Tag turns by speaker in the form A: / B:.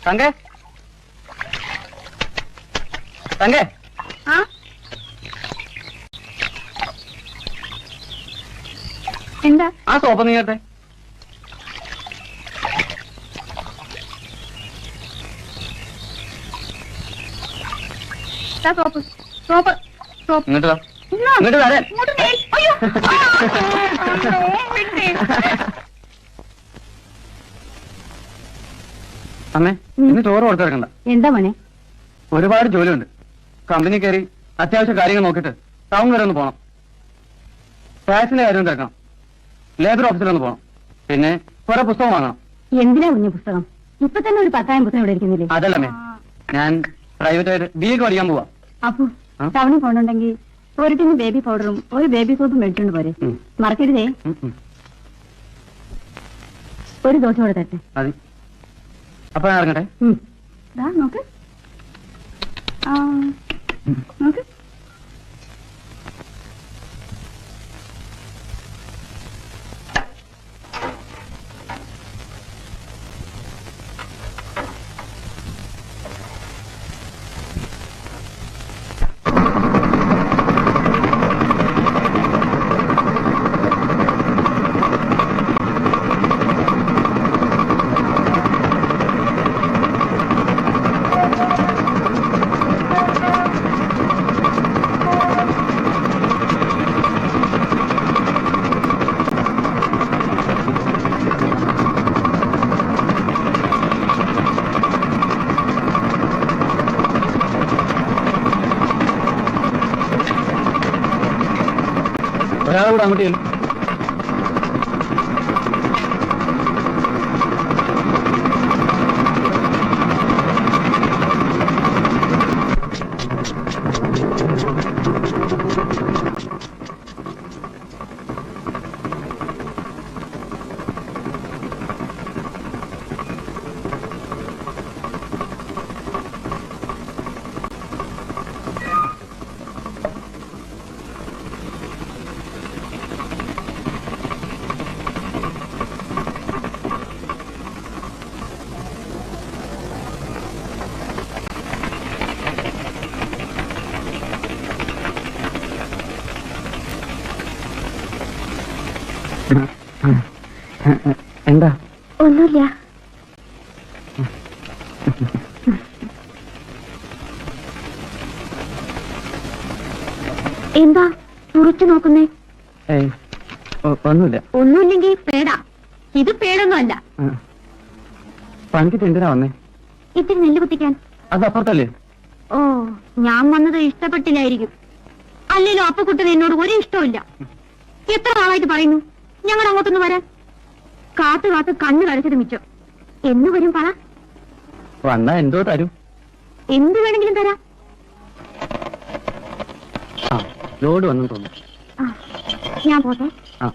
A: തങ്കേ തങ്കേ
B: എന്താ
A: ആ soap നീങ്ങട്ടെ.
B: Soap soap soap
A: ഇങ്ങോട്ട് വാ. ഇങ്ങോട്ട് വരാൻ. അമ്മേ ഇന്ന് ചോറ് കൊടുത്തിറക്കണ്ട.
B: എന്താ മോനെ?
A: ഒരുപാട് ജോലിയുണ്ട്. കമ്പനി കയറി അത്യാവശ്യ കാര്യങ്ങൾ നോക്കിയിട്ട് ടൗൺ വരെ ഒന്ന് പോകണം. ടാക്സിന്റെ കാര്യം തിരക്കണം. ലേബർ ഓഫീസിലൊന്ന് പോകണം. പിന്നെ കുറെ പുസ്തകം വാങ്ങണം.
B: എന്തിനാ കുഞ്ഞു പുസ്തകം? ഇപ്പൊ തന്നെ ഒരു 10,000 പുസ്തകം ഇവിടെ ഇരിക്കുന്നില്ലേ?
A: അതല്ലമ്മേ, ഞാൻ പ്രൈവറ്റായിട്ട് BA പഠിക്കാൻ പോവാ.
B: അപ്പു ടൗണിൽ പോകണുണ്ടെങ്കിൽ ഒരു ടിന് ബേബി പൗഡറും ഒരു ബേബി സോപ്പും മേടിച്ചോണ്ട് പോരെ. മറക്കരുതേ. ഒരു ദോശ കൂടെ തരട്ടെ.
A: മതി. അപ്പൊ ഞാൻ ഇറങ്ങട്ടെ.
B: നോക്ക് നോക്ക്.
A: ഒരാളൂടെ അങ്ങോട്ട് ചെല്ലും. എന്താ?
B: ഒന്നുമില്ല. എന്താ തുറച്ചു നോക്കുന്നേ?
A: ഒന്നുമില്ല.
B: ഒന്നുമില്ലെങ്കിൽ പേടാ. ഇത് പേടൊന്നും അല്ല.
A: പണിക്ക് എന്തിനാ വന്നേ?
B: ഇത്തിരി നെല്ല് കുത്തിക്കാൻ.
A: അത് അപ്പുറത്തല്ലേ?
B: ഓ, ഞാൻ വന്നത് ഇഷ്ടപ്പെട്ടില്ലായിരിക്കും. അല്ലല്ലോ അപ്പക്കുട്ടന് എന്നോട് ഒരു ഇഷ്ടമില്ല. എത്ര നാളായിട്ട് പറയുന്നു ഞങ്ങൾ അങ്ങോട്ടൊന്ന് വരാൻ. കാത്തു കാത്ത് കണ്ണ് കഴിച്ചത് മിച്ചം. എന്ന് വരും പറ?
A: വന്നാ എന്തോ തരും.
B: എന്ത് വേണമെങ്കിലും തരാം.
A: ലോഡ് വന്നു തോന്നുന്നു.
B: ഞാൻ പോട്ടെ.
A: ആ